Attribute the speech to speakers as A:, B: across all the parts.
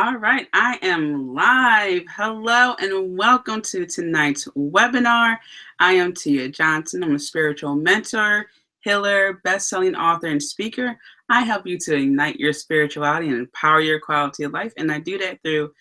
A: All right, I am live. Hello and welcome to tonight's webinar. I am Tia Johnson. I'm a spiritual mentor, healer, best-selling author, and speaker. I help you to ignite your spirituality and empower your quality of life, and I do that through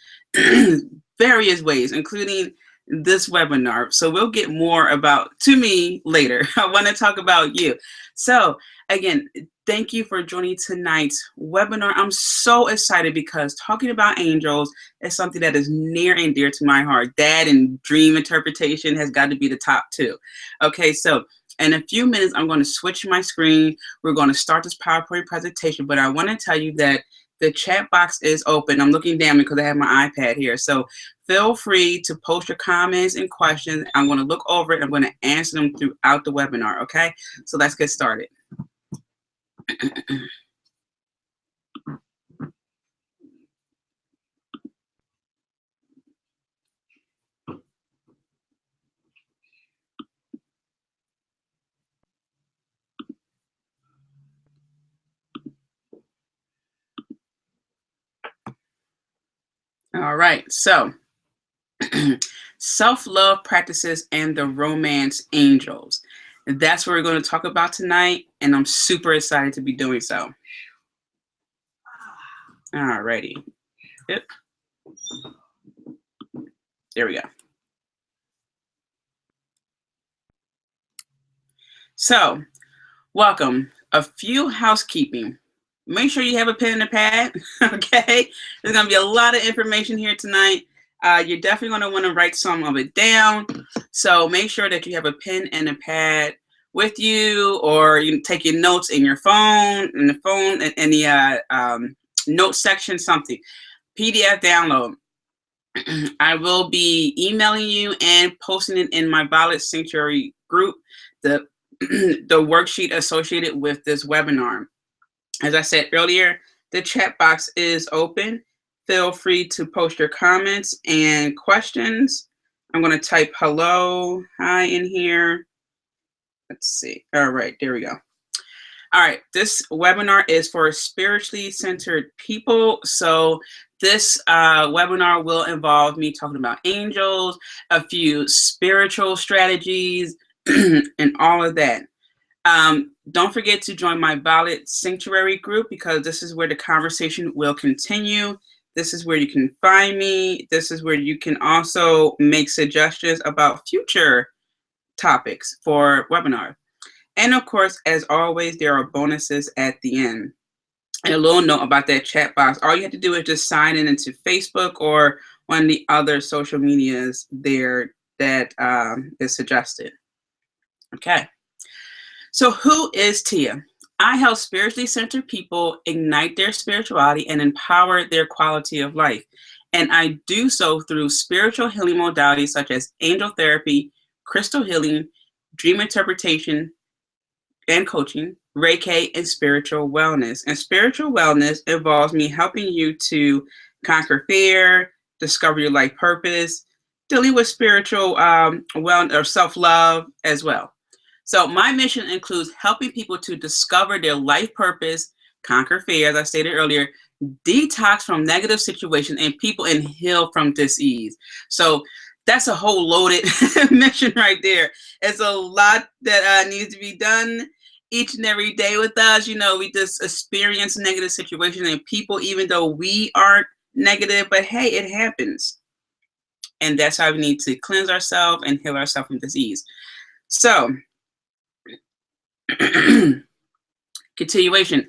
A: various ways, including this webinar. So we'll get more to me later. I want to talk about you. So again, thank you for joining tonight's webinar. I'm so excited because talking about angels is something that is near and dear to my heart. That and dream interpretation has got to be the top two. Okay, so in a few minutes, I'm going to switch my screen. We're going to start this PowerPoint presentation, but I want to tell you that the chat box is open. I'm looking down because I have my iPad here. So feel free to post your comments and questions. I'm going to look over it. I'm going to answer them throughout the webinar, okay? So let's get started. All right, so self-love practices and the romance angels. That's what we're going to talk about tonight, and I'm super excited to be doing so. All righty. Yep. There we go. So, welcome. A few housekeeping. Make sure you have a pen and a pad, okay? There's going to be a lot of information here tonight. You're definitely going to want to write some of it down. So make sure that you have a pen and a pad with you, or you can take your notes in your phone, in the note section, something. PDF download. I will be emailing you and posting it in my Violet Sanctuary group, the worksheet associated with this webinar. As I said earlier, the chat box is open. Feel free to post your comments and questions. I'm going to type hello, hi in here. Let's see. All right, there we go. All right, this webinar is for spiritually centered people. So this webinar will involve me talking about angels, a few spiritual strategies, and all of that. Don't forget to join my Violet Sanctuary group, because this is where the conversation will continue. This is where you can find me. This is where you can also make suggestions about future topics for webinar. And of course, as always, there are bonuses at the end. And a little note about that chat box. All you have to do is just sign in into Facebook or one of the other social medias there that is suggested. Okay. So who is Tia? I help spiritually centered people ignite their spirituality and empower their quality of life. And I do so through spiritual healing modalities such as angel therapy, crystal healing, dream interpretation and coaching, Reiki, and spiritual wellness. And spiritual wellness involves me helping you to conquer fear, discover your life purpose, dealing with spiritual wellness or self-love as well. So my mission includes helping people to discover their life purpose, conquer fear, as I stated earlier, detox from negative situations and people, and heal from disease. So that's a whole loaded mission right there. It's a lot that needs to be done each and every day with us. You know, we just experience negative situations and people, even though we aren't negative, but hey, it happens. And that's how we need to cleanse ourselves and heal ourselves from disease. So, continuation.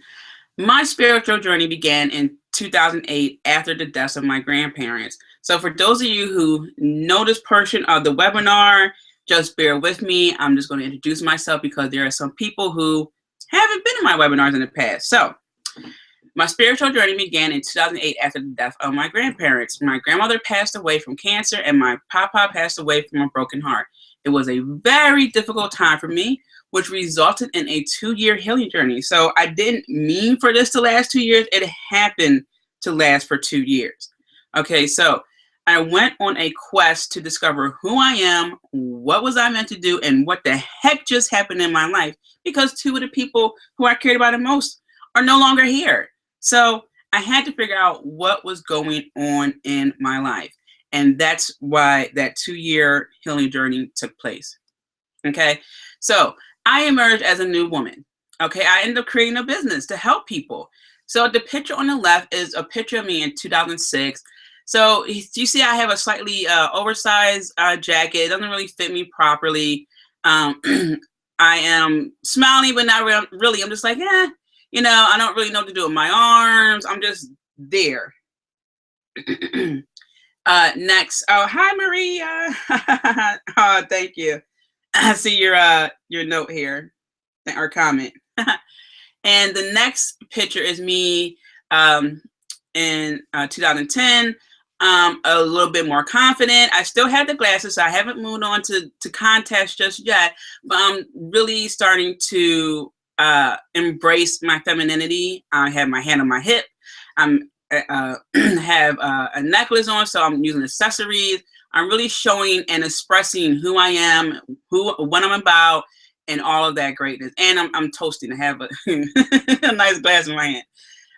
A: My spiritual journey began in 2008 after the deaths of my grandparents. So for those of you who know this portion of the webinar, just bear with me. I'm just going to introduce myself because there are some people who haven't been in my webinars in the past. So my spiritual journey began in 2008 after the death of my grandparents. My grandmother passed away from cancer and my papa passed away from a broken heart. It was a very difficult time for me, which resulted in a 2-year healing journey. So I didn't mean for this to last 2 years. It happened to last for 2 years. Okay, so I went on a quest to discover who I am, what was I meant to do, and what the heck just happened in my life, because 2 of the people who I cared about the most are no longer here. So I had to figure out what was going on in my life. And that's why that 2-year healing journey took place. Okay. So I emerged as a new woman. Okay. I ended up creating a business to help people. So the picture on the left is a picture of me in 2006. So you see, I have a slightly oversized jacket. It doesn't really fit me properly. I am smiling, but not really. I'm just like, yeah, I don't really know what to do with my arms. I'm just there. Next. Oh, hi, Maria. Oh, thank you. I see your note here or comment. And the next picture is me in 2010. A little bit more confident. I still have the glasses, so I haven't moved on to contests just yet, but I'm really starting to embrace my femininity. I have my hand on my hip. I'm have a necklace on, so I'm using accessories. I'm really showing and expressing who I am, what I'm about, and all of that greatness. And I'm toasting. I have a nice glass in my hand.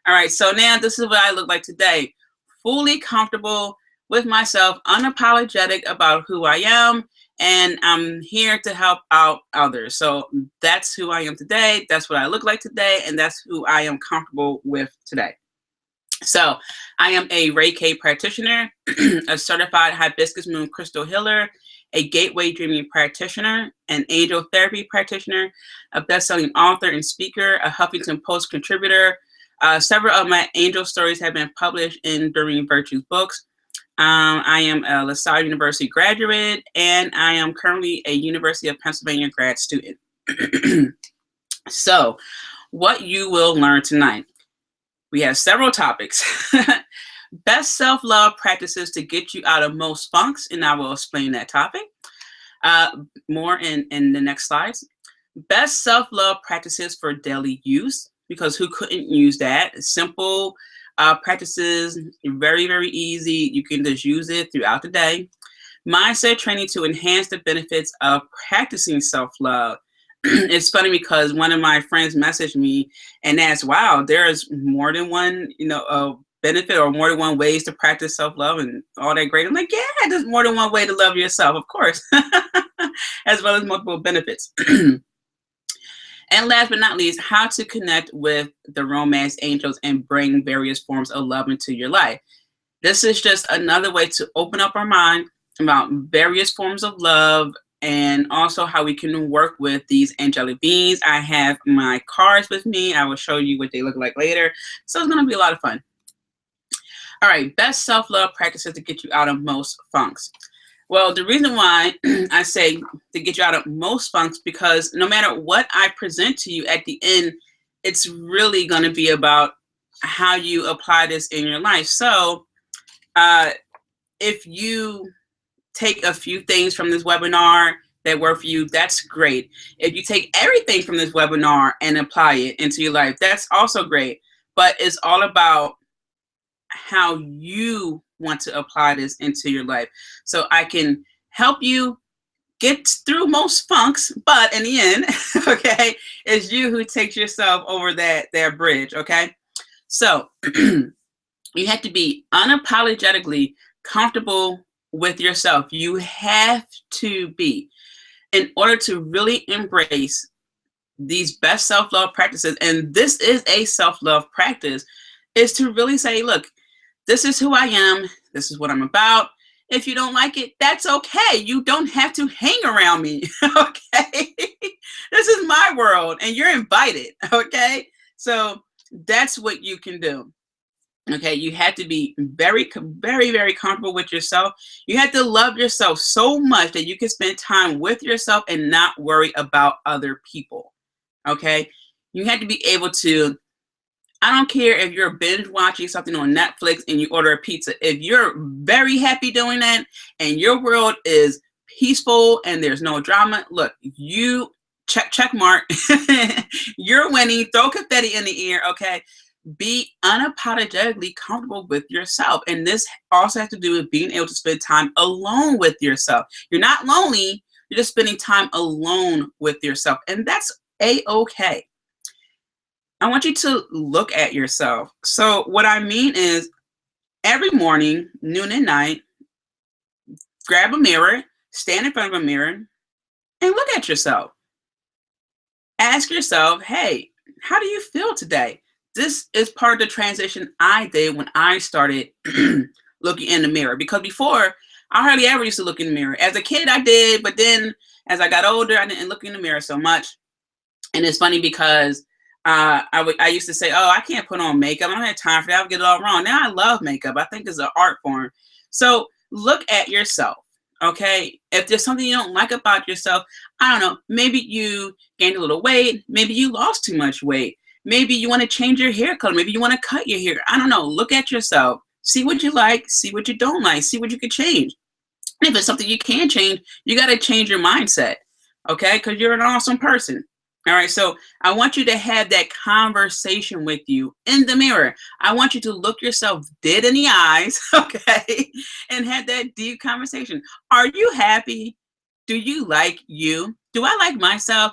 A: All right, so now this is what I look like today. Fully comfortable with myself, unapologetic about who I am, and I'm here to help out others. So that's who I am today. That's what I look like today, and that's who I am comfortable with today. So I am a Reiki practitioner, a certified hibiscus moon crystal healer, a gateway dreaming practitioner, an angel therapy practitioner, a best-selling author and speaker, a Huffington Post contributor. Several of my angel stories have been published in Doreen Virtue's books. I am a LaSalle University graduate, and I am currently a University of Pennsylvania grad student. So, what you will learn tonight. We have several topics. Best self-love practices to get you out of most funks, and I will explain that topic more in the next slides. Best self-love practices for daily use, because who couldn't use that? Simple practices, very, very easy. You can just use it throughout the day. Mindset training to enhance the benefits of practicing self-love. It's funny because one of my friends messaged me and asked, wow, there's more than one, benefit or more than one ways to practice self-love and all that great. I'm like, yeah, there's more than one way to love yourself, of course, as well as multiple benefits. And last but not least, how to connect with the romance angels and bring various forms of love into your life. This is just another way to open up our mind about various forms of love, and also how we can work with these angelic beings. I have my cards with me. I will show you what they look like later. So it's going to be a lot of fun. All right, best self-love practices to get you out of most funks. Well, the reason why I say to get you out of most funks, because no matter what I present to you at the end, it's really going to be about how you apply this in your life. So if you take a few things from this webinar that work for you, that's great. If you take everything from this webinar and apply it into your life, that's also great. But it's all about how you want to apply this into your life. So I can help you get through most funks, but in the end, okay, it's you who takes yourself over that bridge, okay? So you have to be unapologetically comfortable with yourself. You have to be, in order to really embrace these best self-love practices, and this is a self-love practice, is to really say, look, this is who I am. This is what I'm about. If you don't like it, that's okay. You don't have to hang around me, okay? This is my world, and you're invited, okay? So that's what you can do. Okay, you have to be very, very, very comfortable with yourself. You have to love yourself so much that you can spend time with yourself and not worry about other people. Okay, you have to be able to, I don't care if you're binge watching something on Netflix and you order a pizza. If you're very happy doing that and your world is peaceful and there's no drama, look, you check mark. You're winning. Throw confetti in the air, okay? Be unapologetically comfortable with yourself. And this also has to do with being able to spend time alone with yourself. You're not lonely. You're just spending time alone with yourself. And that's A-okay. I want you to look at yourself. So what I mean is every morning, noon and night, grab a mirror, stand in front of a mirror, and look at yourself. Ask yourself, hey, how do you feel today? This is part of the transition I did when I started looking in the mirror. Because before, I hardly ever used to look in the mirror. As a kid, I did, but then as I got older, I didn't look in the mirror so much. And it's funny because I used to say, oh, I can't put on makeup. I don't have time for that. I'll get it all wrong. Now I love makeup. I think it's an art form. So look at yourself. Okay. If there's something you don't like about yourself, I don't know. Maybe you gained a little weight. Maybe you lost too much weight. Maybe you want to change your hair color. Maybe you want to cut your hair. I don't know. Look at yourself. See what you like. See what you don't like. See what you could change. And if it's something you can change, you got to change your mindset. Okay. Because you're an awesome person. All right, so I want you to have that conversation with you in the mirror. I want you to look yourself dead in the eyes, okay, and have that deep conversation. Are you happy? Do you like you? Do I like myself?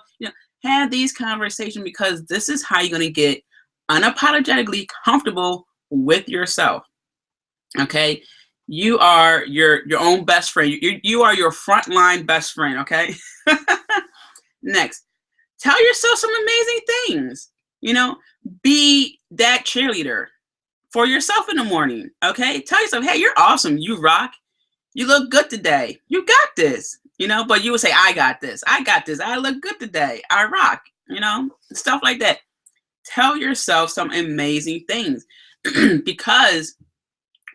A: Have these conversations because this is how you're going to get unapologetically comfortable with yourself, okay? You are your own best friend. You are your frontline best friend, okay? Next. Tell yourself some amazing things. Be that cheerleader for yourself in the morning. Okay. Tell yourself, hey, you're awesome. You rock. You look good today. You got this. But you would say, I got this. I got this. I look good today. I rock. Stuff like that. Tell yourself some amazing things because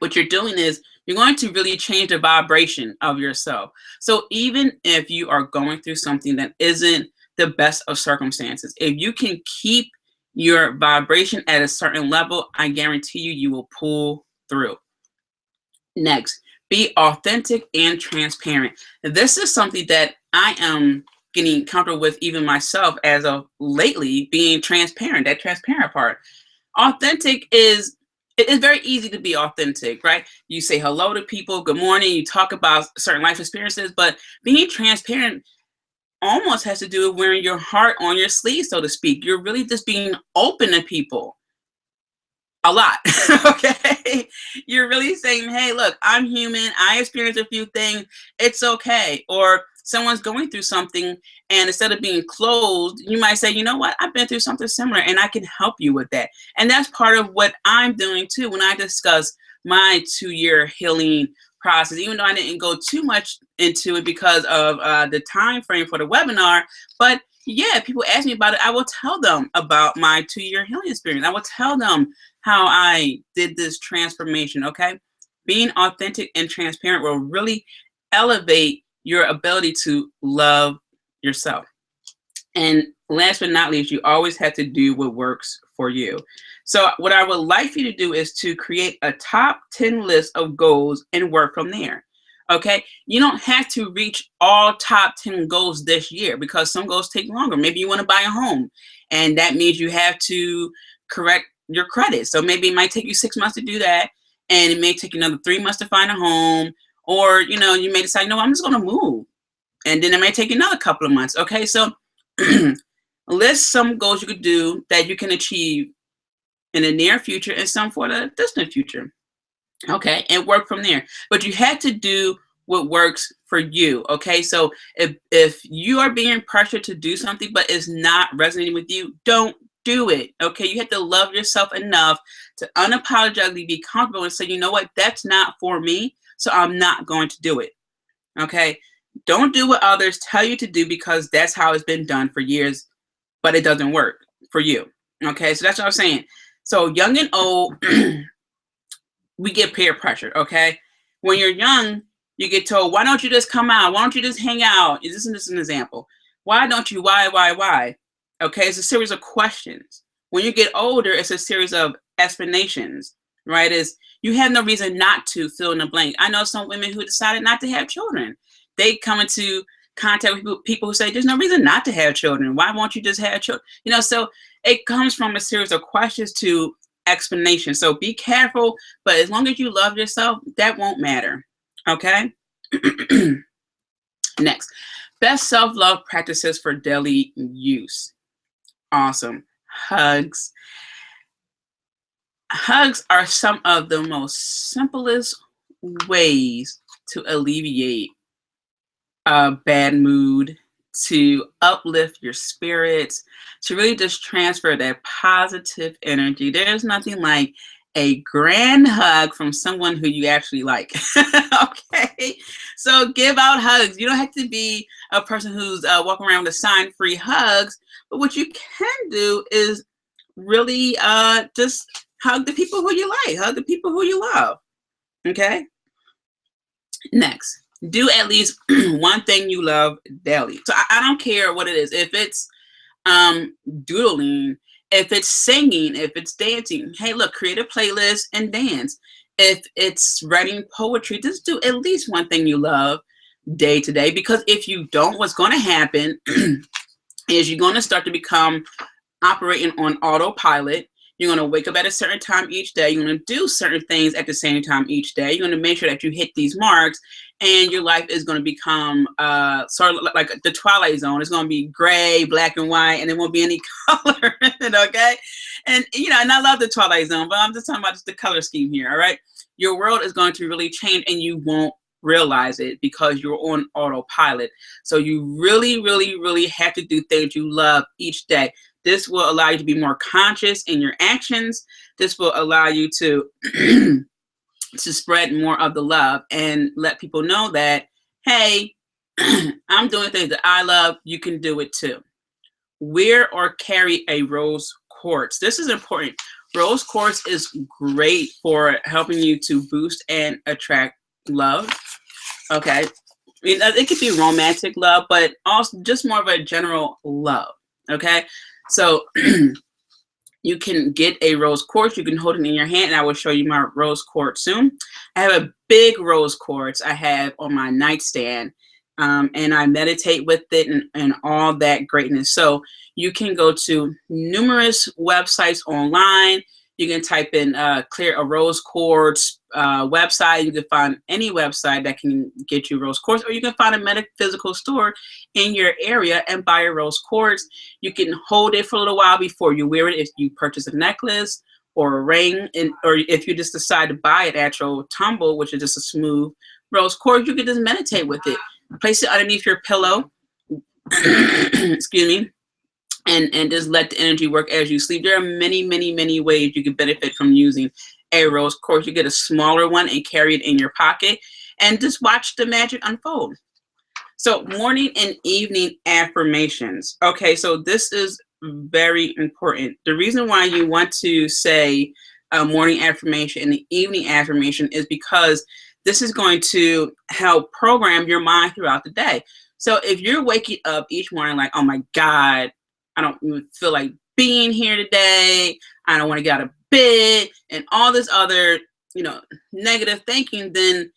A: what you're doing is you're going to really change the vibration of yourself. So even if you are going through something that isn't the best of circumstances, if you can keep your vibration at a certain level, I guarantee you will pull through. Next, be authentic and transparent. This is something that I am getting comfortable with even myself as of lately, being transparent, that transparent part. Authentic is, it is very easy to be authentic, right? You say hello to people, good morning, you talk about certain life experiences, but being transparent almost has to do with wearing your heart on your sleeve, so to speak. You're really just being open to people a lot, okay? You're really saying, hey, look, I'm human. I experienced a few things. It's okay. Or someone's going through something, and instead of being closed, you might say, you know what? I've been through something similar, and I can help you with that. And that's part of what I'm doing, too, when I discuss my 2-year healing process, even though I didn't go too much into it because of the time frame for the webinar. But yeah, people ask me about it. I will tell them about my 2-year healing experience. I will tell them how I did this transformation, okay? Being authentic and transparent will really elevate your ability to love yourself. And last but not least, you always have to do what works for you. So what I would like for you to do is to create a top 10 list of goals and work from there. Okay. You don't have to reach all top 10 goals this year because some goals take longer. Maybe you want to buy a home, and that means you have to correct your credit. So maybe it might take you 6 months to do that. And it may take you another 3 months to find a home. Or, you may decide, no, I'm just going to move. And then it may take another couple of months. Okay. So list some goals you could do that you can achieve in the near future and some for the distant future. Okay, and work from there. But you have to do what works for you. Okay, so if you are being pressured to do something but it's not resonating with you, don't do it. Okay, you have to love yourself enough to unapologetically be comfortable and say, you know what, that's not for me, so I'm not going to do it. Okay, don't do what others tell you to do because that's how it's been done for years, but it doesn't work for you. Okay, so that's what I'm saying. So young and old, we get peer pressure, okay? When you're young, you get told, why don't you just come out? Why don't you just hang out? This is an example. Why don't you? Why? Okay, it's a series of questions. When you get older, it's a series of explanations, right? You have no reason not to fill in the blank. I know some women who decided not to have children. They come into contact with people who say, there's no reason not to have children. Why won't you just have children? So it comes from a series of questions to explanation. So be careful, but as long as you love yourself, that won't matter. Okay. Next, best self-love practices for daily use. Awesome. hugs. Hugs are some of the most simplest ways to alleviate a bad mood, to uplift your spirits, to really just transfer that positive energy. There's nothing like a grand hug from someone who you actually like. Okay, so give out hugs. You don't have to be a person who's walking around with sign-free hugs, but what you can do is really just hug the people who you like, hug the people who you love. Okay. Next, do at least one thing you love daily. So I don't care what it is. If it's doodling, if it's singing, if it's dancing, hey, look, create a playlist and dance. If it's writing poetry, just do at least one thing you love day to day. Because if you don't, what's going to happen is you're going to start to become operating on autopilot. You're going to wake up at a certain time each day. You're going to do certain things at the same time each day. You're going to make sure that you hit these marks, and your life is going to become sort of like the Twilight Zone. It's going to be gray, black, and white, and there won't be any color in it, okay? And, you know, and I love the Twilight Zone, but I'm just talking about just the color scheme here, all right? Your world is going to really change, and you won't realize it because you're on autopilot. So you really, really, really have to do things you love each day. This will allow you to be more conscious in your actions. This will allow you to to spread more of the love and let people know that, hey, I'm doing things that I love. You can do it too. Wear or carry a rose quartz. This is important. Rose quartz is great for helping you to boost and attract love. Okay. I mean, it could be romantic love, but also just more of a general love. Okay. So you can get a rose quartz. You can hold it in your hand, and I will show you my rose quartz soon. I have a big rose quartz I have on my nightstand, and I meditate with it and all that greatness. So you can go to numerous websites online. You can type in clear a rose quartz website. You can find any website that can get you rose quartz, or you can find a metaphysical store in your area and buy a rose quartz. You can hold it for a little while before you wear it if you purchase a necklace or a ring, or if you just decide to buy it at your tumble, which is just a smooth rose quartz, you can just meditate with it. Place it underneath your pillow. Excuse me. And just let the energy work as you sleep. There are many, many, many ways you can benefit from using a rose quartz. You get a smaller one and carry it in your pocket and just watch the magic unfold. So morning and evening affirmations. Okay, so this is very important. The reason why you want to say a morning affirmation and the evening affirmation is because this is going to help program your mind throughout the day. So if you're waking up each morning like, oh my God, I don't even feel like being here today, I don't want to get out of bed, and all this other, you know, negative thinking, then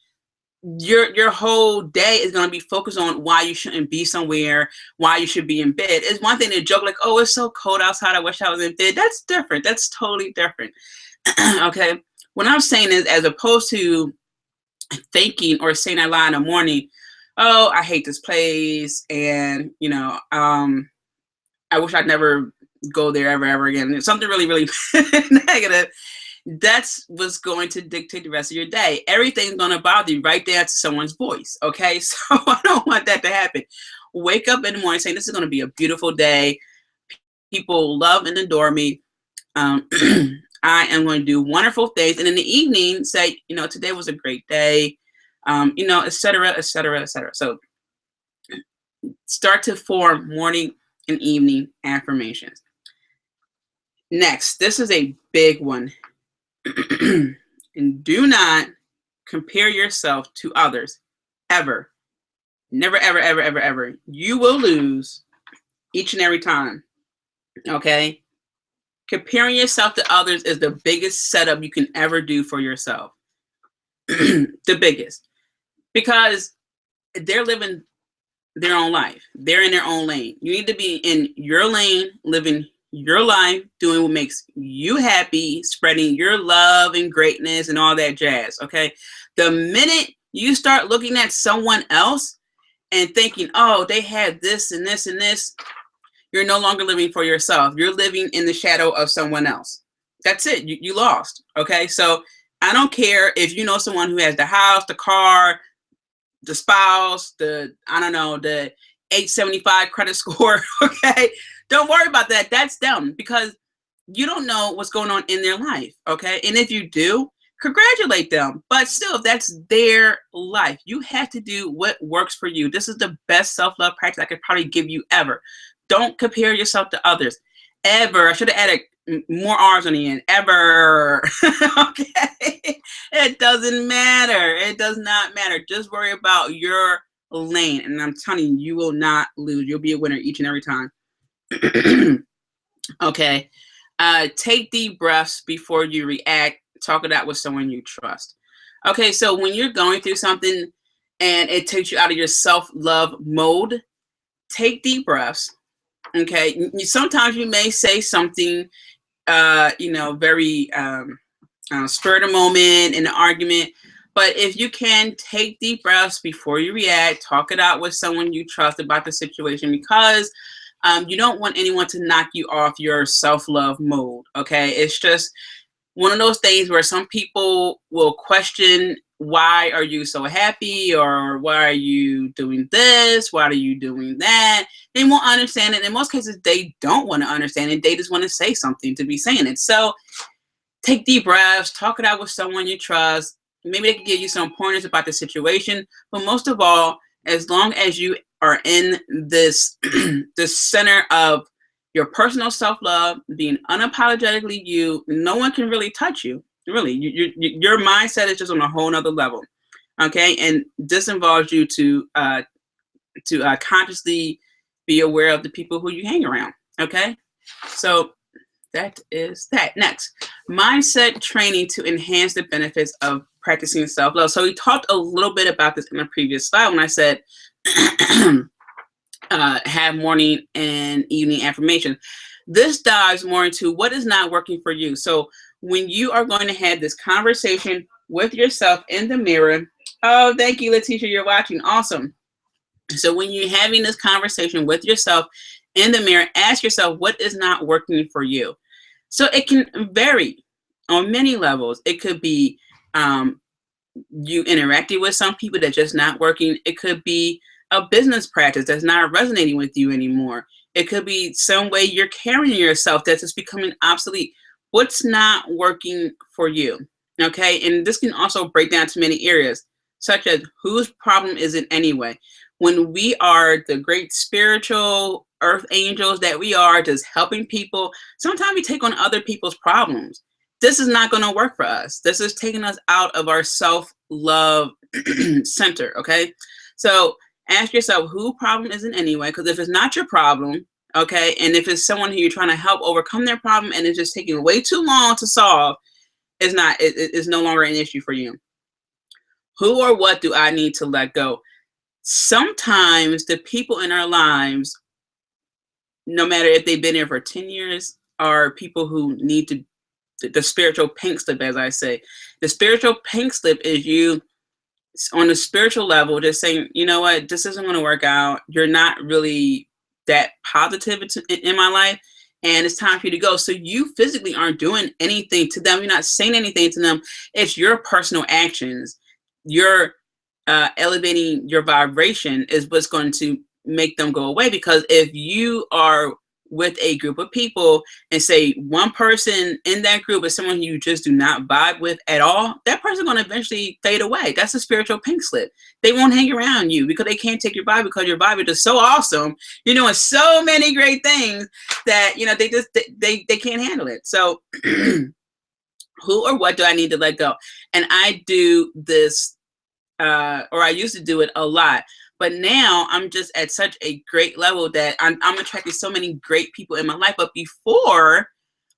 A: your whole day is going to be focused on why you shouldn't be somewhere, why you should be in bed. It's one thing to joke like, oh, it's so cold outside, I wish I was in bed. That's different. That's totally different. Okay. What I'm saying is, as opposed to thinking or saying that lie in the morning, oh, I hate this place, and, you know, I wish I'd never go there ever again. It's something really, really negative. That's what's going to dictate the rest of your day. Everything's going to bother you right there to someone's voice. Okay. So I don't want that to happen. Wake up in the morning saying, this is going to be a beautiful day. People love and adore me. I am going to do wonderful things. And in the evening, say, you know, today was a great day, you know, et cetera, et cetera, et cetera. So start to form morning and evening affirmations. Next, this is a big one. And do not compare yourself to others ever. Never, ever, ever, ever, ever. You will lose each and every time. Okay? Comparing yourself to others is the biggest setup you can ever do for yourself. The biggest. Because they're living their own life. They're in their own lane. You need to be in your lane, living your life, doing what makes you happy, spreading your love and greatness and all that jazz. Okay. The minute you start looking at someone else and thinking, oh, they had this and this and this, you're no longer living for yourself. You're living in the shadow of someone else. That's it. You lost. Okay. So I don't care if you know someone who has the house, the car, the spouse, I don't know, the 875 credit score. Okay. Don't worry about that. That's them, because you don't know what's going on in their life. Okay. And if you do, congratulate them. But still, if that's their life, you have to do what works for you. This is the best self-love practice I could probably give you ever. Don't compare yourself to others. Ever. I should have added more R's on the end. Ever. Okay. It doesn't matter. It does not matter. Just worry about your lane. And I'm telling you, you will not lose. You'll be a winner each and every time. Okay. Take deep breaths before you react. Talk it out with someone you trust. Okay. So when you're going through something and it takes you out of your self-love mode, take deep breaths. Okay. Sometimes you may say something, very spur of the moment in an argument. But if you can, take deep breaths before you react, talk it out with someone you trust about the situation, because you don't want anyone to knock you off your self-love mode. Okay. It's just one of those things where some people will question, why are you so happy? Or why are you doing this? Why are you doing that? They won't understand it. In most cases, they don't want to understand it. They just want to say something to be saying it. So take deep breaths, talk it out with someone you trust. Maybe they can give you some pointers about the situation. But most of all, as long as you are in this, this center of your personal self-love, being unapologetically you, no one can really touch you. Really, your mindset is just on a whole nother level. Okay, and this involves you to consciously be aware of the people who you hang around. Okay, so that is that. Next, mindset training to enhance the benefits of practicing self-love. So we talked a little bit about this in a previous slide when I said have morning and evening affirmation. This dives more into what is not working for you. So when you are going to have this conversation with yourself in the mirror, oh, thank you, Letitia, you're watching. Awesome. So when you're having this conversation with yourself in the mirror, ask yourself what is not working for you. So it can vary on many levels. It could be you interacting with some people that's just not working. It could be a business practice that's not resonating with you anymore. It could be some way you're carrying yourself that's just becoming obsolete. What's not working for you? Okay, and this can also break down to many areas, such as whose problem is it anyway? When we are the great spiritual earth angels that we are, just helping people, sometimes we take on other people's problems. This is not going to work for us. This is taking us out of our self-love center, okay? So ask yourself, who problem is it anyway? Because if it's not your problem, okay, and if it's someone who you're trying to help overcome their problem and it's just taking way too long to solve, it's no longer an issue for you. Who or what do I need to let go? Sometimes the people in our lives, no matter if they've been here for 10 years, are people who need to, the spiritual pink slip, as I say. The spiritual pink slip is you on a spiritual level just saying, you know what, this isn't going to work out. You're not really that positive in my life, and it's time for you to go. So you physically aren't doing anything to them. You're not saying anything to them. It's your personal actions. You're elevating your vibration is what's going to make them go away. Because if you are with a group of people and say one person in that group is someone you just do not vibe with at all, that person's going to eventually fade away. That's a spiritual pink slip. They won't hang around you because they can't take your vibe, because your vibe is just so awesome. You're doing so many great things that, you know, they can't handle it. So who or what do I need to let go? And I do this, or I used to do it a lot. But now I'm just at such a great level that I'm attracting so many great people in my life. But before,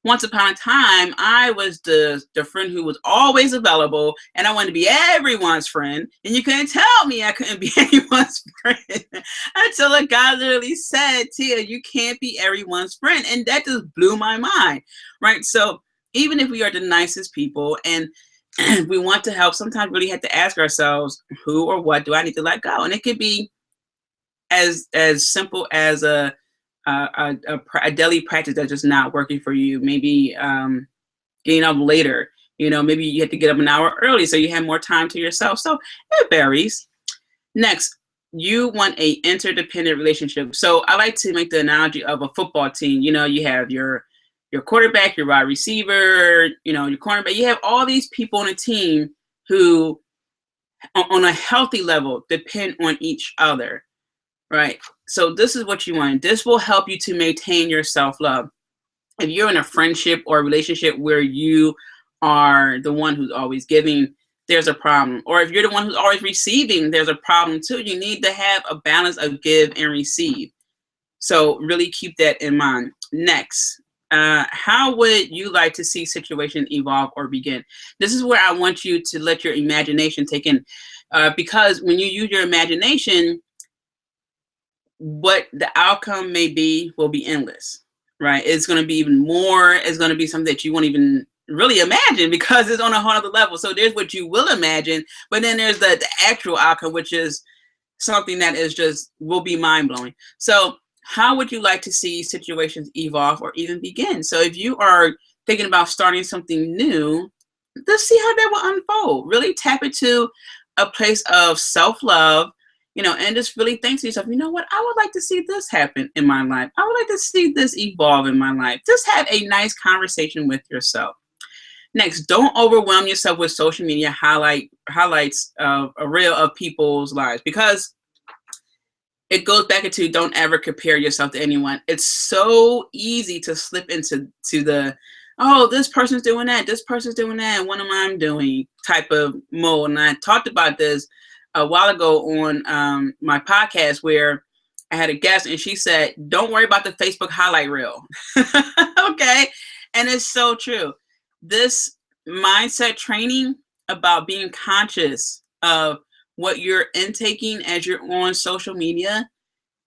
A: once upon a time, I was the friend who was always available, and I wanted to be everyone's friend. And you couldn't tell me I couldn't be anyone's friend until a guy literally said, Tia, you can't be everyone's friend. And that just blew my mind, right? So even if we are the nicest people and we want to help, sometimes we really have to ask ourselves, who or what do I need to let go? And it could be as simple as a a daily practice that's just not working for you. Maybe getting up later. Maybe you have to get up an hour early so you have more time to yourself. So it varies. Next, you want a interdependent relationship. So I like to make the analogy of a football team. You have your quarterback, your wide receiver, your cornerback. You have all these people on a team who, on a healthy level, depend on each other, right? So this is what you want. This will help you to maintain your self-love. If you're in a friendship or a relationship where you are the one who's always giving, there's a problem. Or if you're the one who's always receiving, there's a problem too. You need to have a balance of give and receive. So really keep that in mind. Next, how would you like to see situations evolve or begin? This is where I want you to let your imagination take in. Because when you use your imagination, what the outcome may be will be endless, right? It's going to be even more. It's going to be something that you won't even really imagine because it's on a whole other level. So there's what you will imagine, but then there's the actual outcome, which is something that is just will be mind-blowing. So how would you like to see situations evolve or even begin? So if you are thinking about starting something new, let's see how that will unfold. Really tap into a place of self-love, and just really think to yourself, you know what, I would like to see this happen in my life. I would like to see this evolve in my life. Just have a nice conversation with yourself. Next, don't overwhelm yourself with social media highlights of a reel of people's lives, because it goes back into don't ever compare yourself to anyone. It's so easy to slip into the, oh, this person's doing that, this person's doing that, and what am I doing type of mode. And I talked about this a while ago on my podcast where I had a guest and she said, don't worry about the Facebook highlight reel. Okay. And it's so true. This mindset training about being conscious of what you're intaking as you're on social media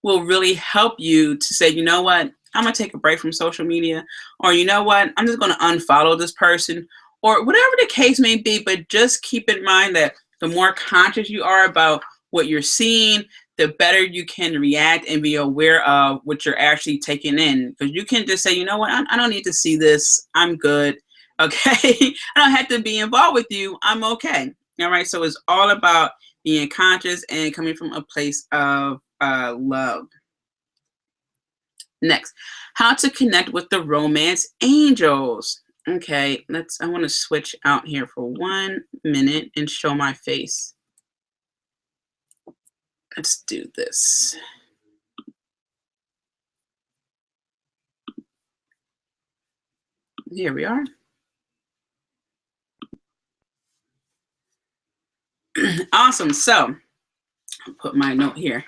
A: will really help you to say, you know what, I'm going to take a break from social media, or you know what, I'm just going to unfollow this person, or whatever the case may be. But just keep in mind that the more conscious you are about what you're seeing, the better you can react and be aware of what you're actually taking in. Because you can just say, you know what, I don't need to see this. I'm good. Okay. I don't have to be involved with you. I'm okay. All right. So it's all about being conscious and coming from a place of love. Next, how to connect with the romance angels. Okay, I want to switch out here for 1 minute and show my face. Let's do this. Here we are. Awesome. So I'll put my note here.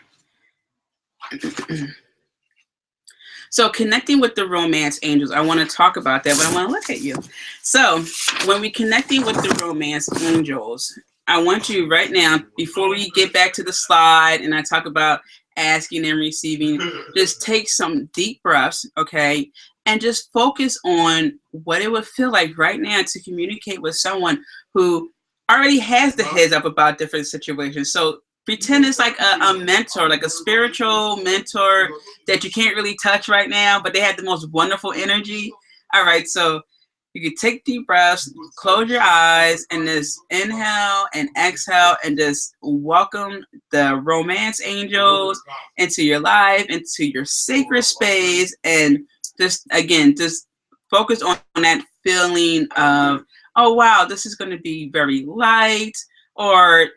A: So connecting with the romance angels, I want to talk about that, but I want to look at you. So when we're connecting with the romance angels, I want you right now, before we get back to the slide and I talk about asking and receiving, just take some deep breaths, okay? And just focus on what it would feel like right now to communicate with someone who already has the heads up about different situations. So pretend it's like a mentor, like a spiritual mentor that you can't really touch right now, but they have the most wonderful energy. All right, so you can take deep breaths, close your eyes, and just inhale and exhale, and just welcome the romance angels into your life, into your sacred space, and just, again, just focus on that feeling of, oh, wow, this is going to be very light, or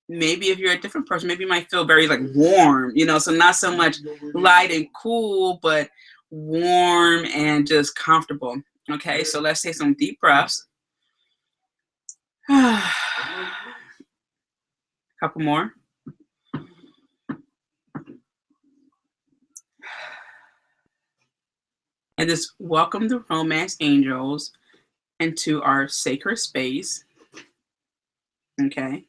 A: maybe if you're a different person, maybe you might feel very like warm, so not so much light and cool, but warm and just comfortable. Okay, so let's take some deep breaths. A couple more. And just welcome the romance angels into our sacred space. Okay.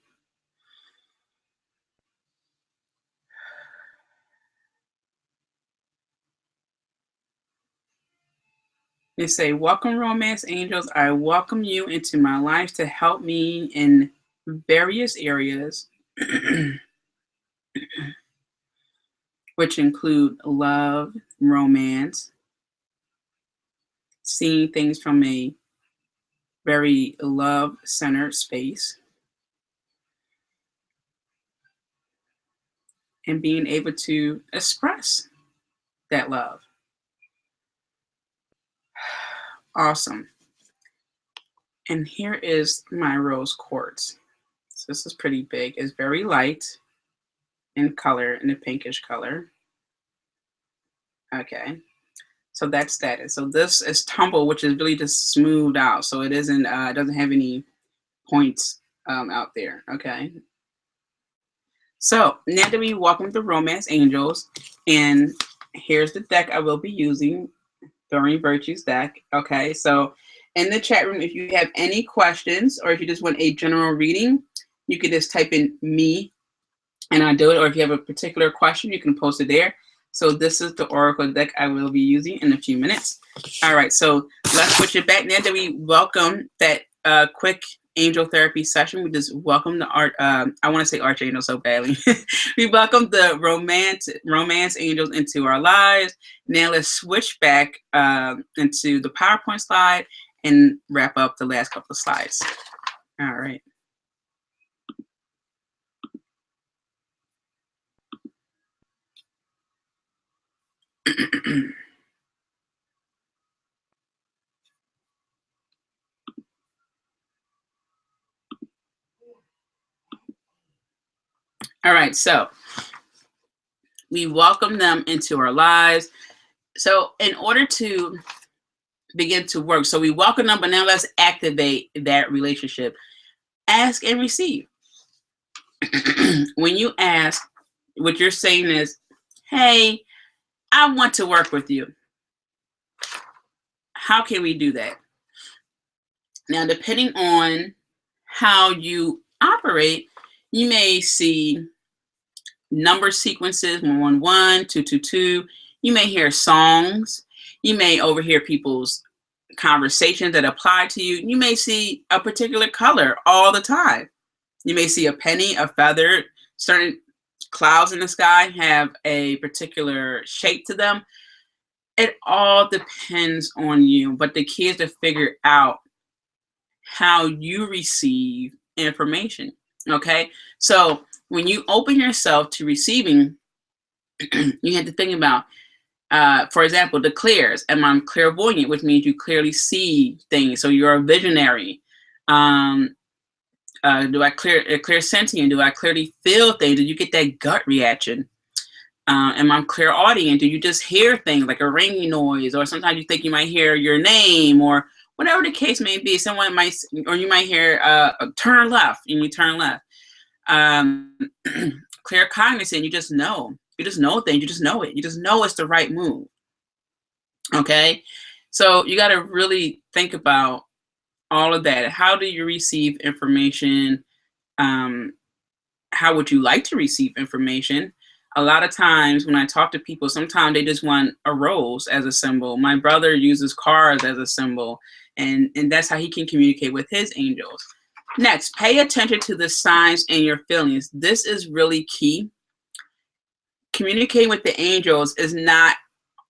A: They say, welcome, romance angels. I welcome you into my life to help me in various areas which include love, romance, seeing things from a very love-centered space, and being able to express that love. Awesome. And here is my rose quartz. So this is pretty big. It's very light in color, in a pinkish color. Okay. So that's that. So this is tumble, which is really just smoothed out. So it isn't, it doesn't have any points out there. Okay. So now that we welcome the romance angels, and here's the deck I will be using, Doreen Virtue's deck. Okay. So in the chat room, if you have any questions or if you just want a general reading, you can just type in me and I'll do it. Or if you have a particular question, you can post it there. So this is the Oracle deck I will be using in a few minutes. All right, so let's switch it back. Now that we welcome that quick angel therapy session, we just welcome the I want to say archangel so badly. We welcome the romance angels into our lives. Now let's switch back into the PowerPoint slide and wrap up the last couple of slides. All right. All right, so we welcome them into our lives. So in order to begin to work, so we welcome them, but now let's activate that relationship. Ask and receive. When you ask, what you're saying is, hey, I want to work with you. How can we do that? Now, depending on how you operate, you may see number sequences, 111, 222. You may hear songs. You may overhear people's conversations that apply to you. You may see a particular color all the time. You may see a penny, a feather. Certain clouds in the sky have a particular shape to them. It all depends on you, but the key is to figure out how you receive information. Okay, so when you open yourself to receiving, you have to think about, for example, the clairs. Am I clairvoyant, which means you clearly see things, so you're a visionary. Do I clairsentient? Do I clearly feel things? Do you get that gut reaction? Am I clairaudient? Do you just hear things like a ringing noise, or sometimes you think you might hear your name, or whatever the case may be? Someone might, or you might hear turn left, and you turn left. Claircognizant, you just know. You just know things. You just know it. You just know it's the right move. Okay, so you got to really think about all of that. How do you receive information? How would you like to receive information? A lot of times when I talk to people, sometimes they just want a rose as a symbol. My brother uses cards as a symbol, and that's how he can communicate with his angels. Next, pay attention to the signs and your feelings. This is really key. Communicating with the angels is not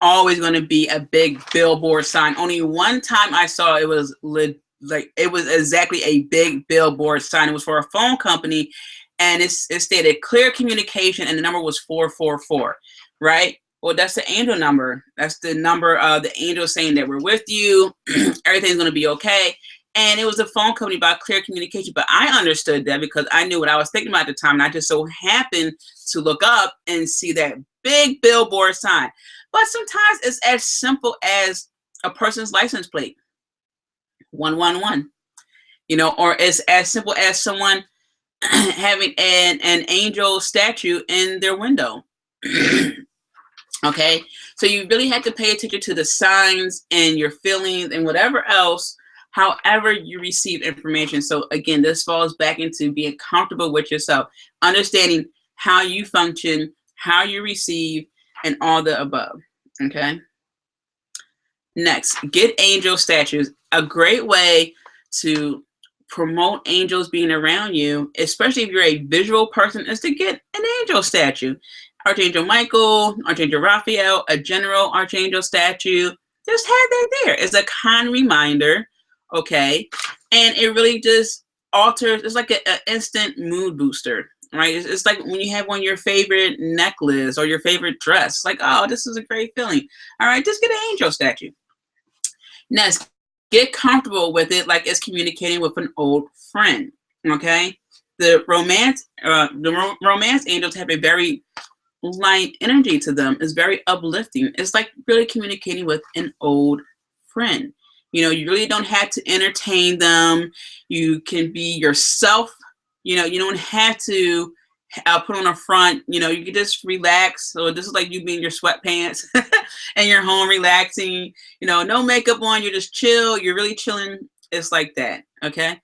A: always going to be a big billboard sign. Only one time I saw it was it was exactly a big billboard sign. It was for a phone company, and it stated clear communication, and the number was 444, right? Well, that's the angel number. That's the number of the angel saying that we're with you. Everything's going to be okay. And it was a phone company about clear communication. But I understood that because I knew what I was thinking about at the time. And I just so happened to look up and see that big billboard sign. But sometimes it's as simple as a person's license plate, 111, you know, or it's as simple as someone having an angel statue in their window. Okay, so you really have to pay attention to the signs and your feelings and whatever else, however you receive information. So again, this falls back into being comfortable with yourself, understanding how you function, how you receive, and all the above. Okay. Next, get angel statues. A great way to promote angels being around you, especially if you're a visual person, is to get an angel statue. Archangel Michael, Archangel Raphael, a general Archangel statue. Just have that there. It's a kind reminder, okay? And it really just alters, it's like an instant mood booster, right? It's like when you have on your favorite necklace or your favorite dress. It's like, oh, this is a great feeling. All right, just get an angel statue. Next, get comfortable with it like it's communicating with an old friend, okay? The romance angels have a very light energy to them. It's very uplifting. It's like really communicating with an old friend. You know, you really don't have to entertain them. You can be yourself. You know, you don't have to put on a front. You know, you can just relax. So this is like you being in your sweatpants and you're home relaxing. You know, no makeup on. You're just chill. You're really chilling. It's like that. Okay.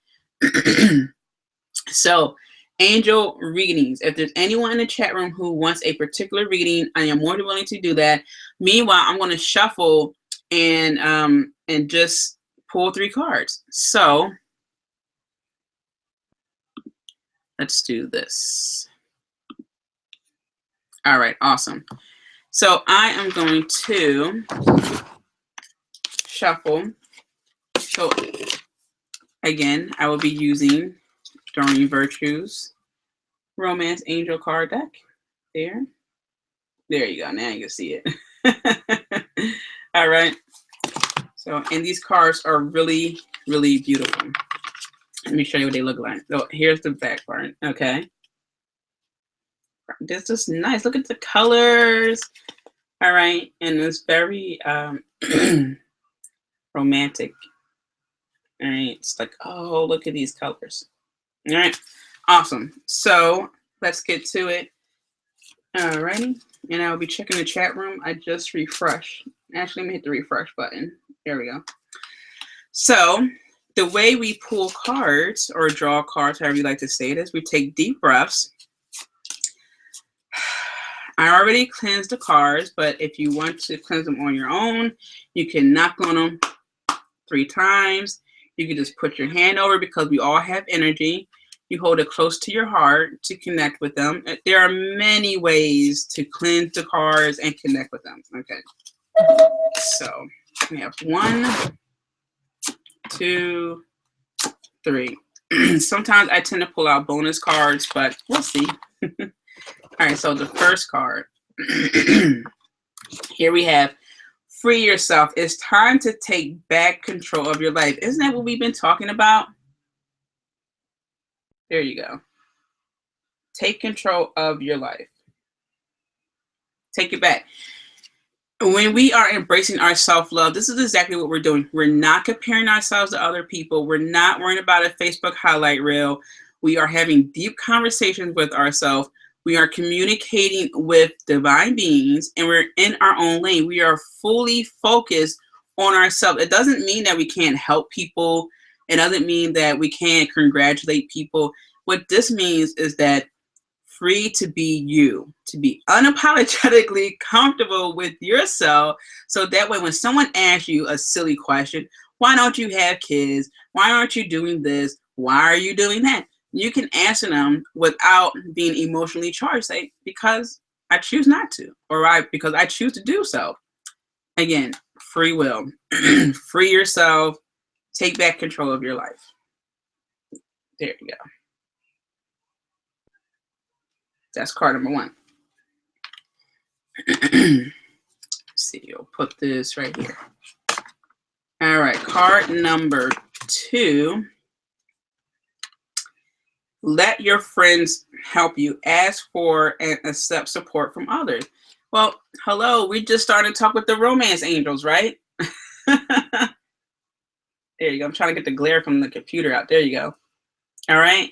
A: So, angel readings. If there's anyone in the chat room who wants a particular reading, I am more than willing to do that. Meanwhile, I'm going to shuffle and just pull 3 cards. So, let's do this. All right, awesome. So I am going to shuffle. So again, I will be using Doreen Virtue's Romance Angel card deck. There you go. Now you can see it. All right. So, and these cards are really, really beautiful. Let me show you what they look like. So here's the back part. Okay. This is nice. Look at the colors. All right. And it's very romantic. All right. It's like, oh, look at these colors. All right. Awesome. So let's get to it. All righty. And I'll be checking the chat room. I just refreshed. Actually, let me hit the refresh button. There we go. So the way we pull cards or draw cards, however you like to say it, is we take deep breaths. I already cleansed the cards, but if you want to cleanse them on your own, you can knock on them 3 times. You can just put your hand over because we all have energy. You hold it close to your heart to connect with them. There are many ways to cleanse the cards and connect with them. Okay. So we have 1, 2, 3. Sometimes I tend to pull out bonus cards, but we'll see. All right, so the first card. Here we have free yourself. It's time to take back control of your life. Isn't that what we've been talking about? There you go. Take control of your life. Take it back. When we are embracing our self-love, this is exactly what we're doing. We're not comparing ourselves to other people. We're not worrying about a Facebook highlight reel. We are having deep conversations with ourselves. We are communicating with divine beings, and we're in our own lane. We are fully focused on ourselves. It doesn't mean that we can't help people. It doesn't mean that we can't congratulate people. What this means is that free to be you, to be unapologetically comfortable with yourself. So that way, when someone asks you a silly question, why don't you have kids? Why aren't you doing this? Why are you doing that? You can answer them without being emotionally charged. Say, because I choose not to, or because I choose to do so. Again, free will. Free yourself. Take back control of your life. There you go. That's card number 1. Let's see, you'll put this right here. All right, card number 2. Let your friends help you. Ask for and accept support from others. Well, hello, we just started to talk with the romance angels, right? There you go. I'm trying to get the glare from the computer out. There you go. All right.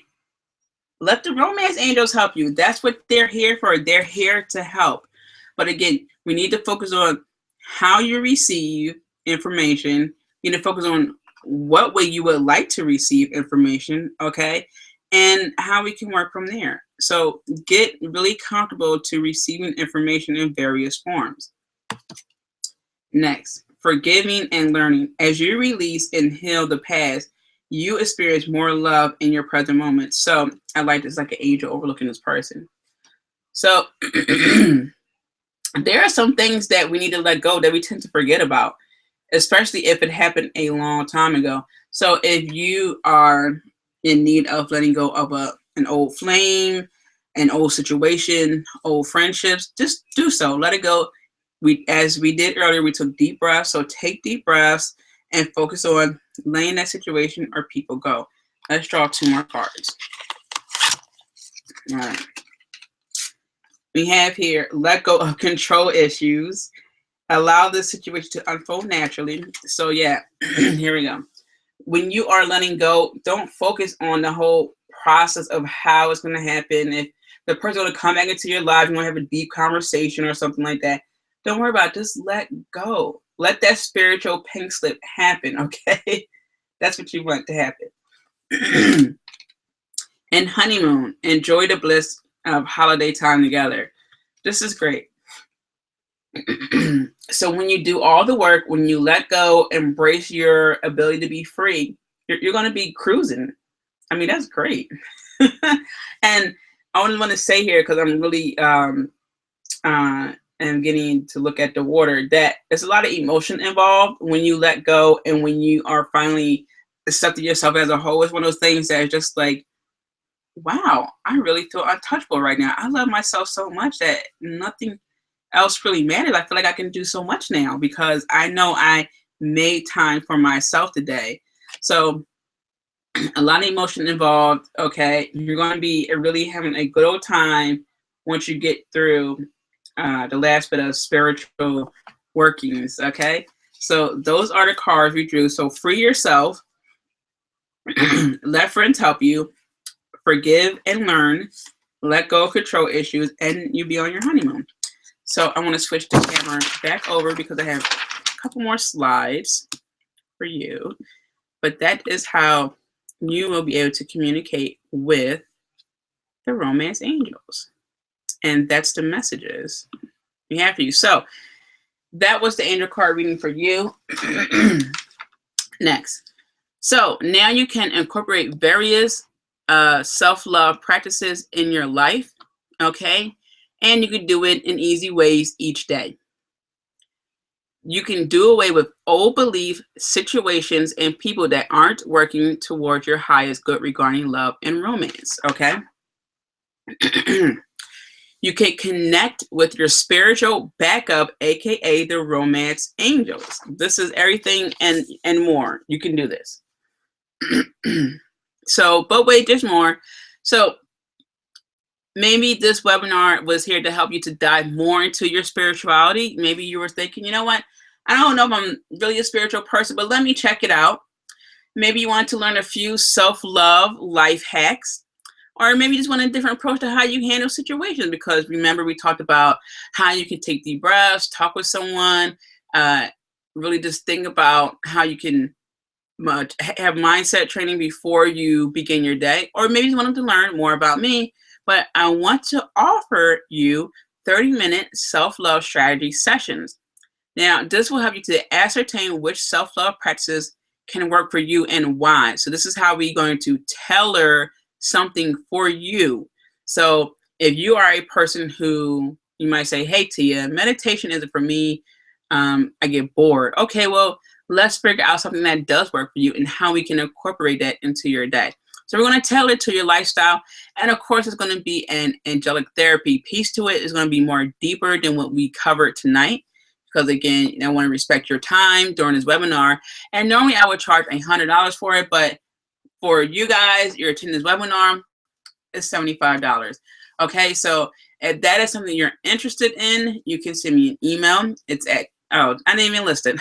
A: Let the romance angels help you. That's what they're here for. They're here to help. But again, we need to focus on how you receive information. You need to focus on what way you would like to receive information, okay? And how we can work from there. So get really comfortable to receiving information in various forms. Next, forgiving and learning. As you release and heal the past, you experience more love in your present moment. So I like this, like an angel overlooking this person. So there are some things that we need to let go that we tend to forget about, especially if it happened a long time ago. So if you are in need of letting go of an old flame, an old situation, old friendships, just do so. Let it go. As we did earlier, we took deep breaths. So take deep breaths and focus on letting that situation or people go. Let's draw 2 more cards. All right. We have here, let go of control issues. Allow this situation to unfold naturally. So yeah, here we go. When you are letting go, don't focus on the whole process of how it's going to happen. If the person going to come back into your life, you want to have a deep conversation or something like that, don't worry about it. Just let go. Let that spiritual pink slip happen, okay? That's what you want to happen. And honeymoon, enjoy the bliss of holiday time together. This is great. So when you do all the work, when you let go, embrace your ability to be free, you're going to be cruising. I mean, that's great. And I only want to say here, because I'm really am getting to look at the water, that there's a lot of emotion involved when you let go and when you are finally accepting yourself as a whole. It's one of those things that is just like, wow, I really feel untouchable right now. I love myself so much that nothing else really matters. I feel like I can do so much now because I know I made time for myself today. So a lot of emotion involved. Okay, you're going to be really having a good old time once you get through the last bit of spiritual workings. Okay, so those are the cards we drew. So free yourself, let friends help you, forgive and learn, let go of control issues, and you be on your honeymoon. So I want to switch the camera back over because I have a couple more slides for you. But that is how you will be able to communicate with the romance angels. And that's the messages we have for you. So that was the angel card reading for you. Next. So now you can incorporate various self-love practices in your life. Okay. And you can do it in easy ways each day. You can do away with old belief situations and people that aren't working towards your highest good regarding love and romance, okay? You can connect with your spiritual backup, aka the romance angels. This is everything and more. You can do this. So, but wait, there's more. So maybe this webinar was here to help you to dive more into your spirituality. Maybe you were thinking, you know what? I don't know if I'm really a spiritual person, but let me check it out. Maybe you want to learn a few self-love life hacks, or maybe you just want a different approach to how you handle situations, because remember we talked about how you can take deep breaths, talk with someone, really just think about how you can have mindset training before you begin your day, or maybe you want to learn more about me. But I want to offer you 30-minute self-love strategy sessions. Now, this will help you to ascertain which self-love practices can work for you and why. So this is how we're going to tailor something for you. So if you are a person who, you might say, hey, Tia, meditation isn't for me. I get bored. Okay, well, let's figure out something that does work for you and how we can incorporate that into your day. So we're going to tailor it to your lifestyle. And of course, it's going to be an angelic therapy piece to it. It's going to be more deeper than what we covered tonight. Because again, I want to respect your time during this webinar. And normally I would charge $100 for it, but for you guys, you're attending this webinar, it's $75. Okay, so if that is something you're interested in, you can send me an email. It's at, oh, I didn't even list it.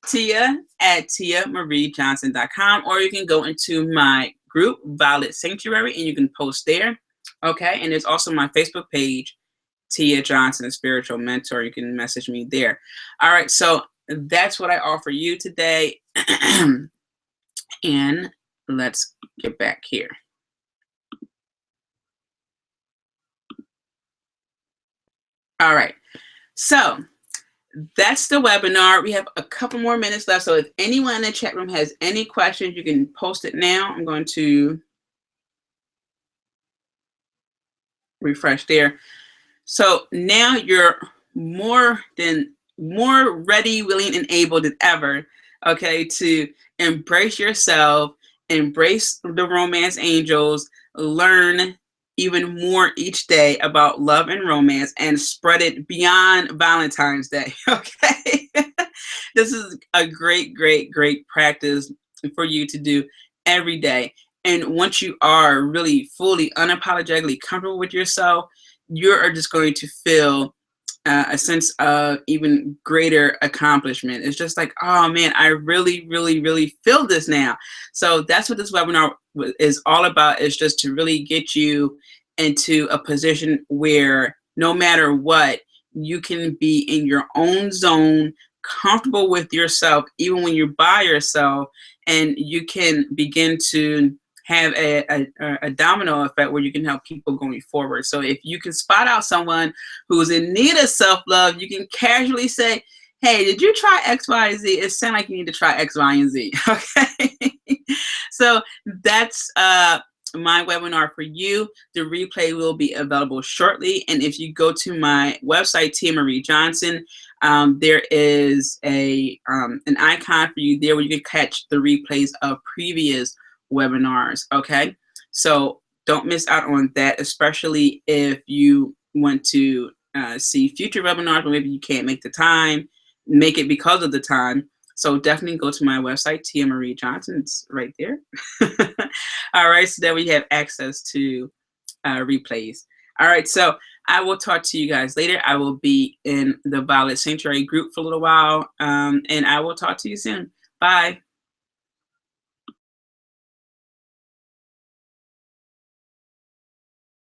A: Tia@TiaMarieJohnson.com, or you can go into my group, Violet Sanctuary, and you can post there. Okay, and there's also my Facebook page, Tia Johnson, Spiritual Mentor. You can message me there. All right, so that's what I offer you today. And let's get back here. All right, so that's the webinar. We have a couple more minutes left. So if anyone in the chat room has any questions, you can post it now. I'm going to refresh there. So now you're more ready, willing, and able than ever, okay, to embrace yourself, embrace the romance angels, learn even more each day about love and romance, and spread it beyond Valentine's Day. Okay. This is a great, great, great practice for you to do every day. And once you are really fully unapologetically comfortable with yourself, you're just going to feel a sense of even greater accomplishment. It's just like, oh man, I really, really, really feel this now. So that's what this webinar is all about, is just to really get you into a position where no matter what, you can be in your own zone, comfortable with yourself, even when you're by yourself, and you can begin to have a domino effect where you can help people going forward. So if you can spot out someone who's in need of self-love, you can casually say, hey, did you try X, Y, and Z? It sounds like you need to try X, Y, and Z. Okay. So that's my webinar for you. The replay will be available shortly. And if you go to my website, Tia Marie Johnson, there is an icon for you there where you can catch the replays of previous webinars. Okay, so don't miss out on that, especially if you want to see future webinars, or maybe you can't make the time, make it because of the time. So definitely go to my website, Tia Marie Johnson. It's right there. All right, so that we have access to replays. All right, so I will talk to you guys later. I will be in the Violet Sanctuary group for a little while, and I will talk to you soon. Bye.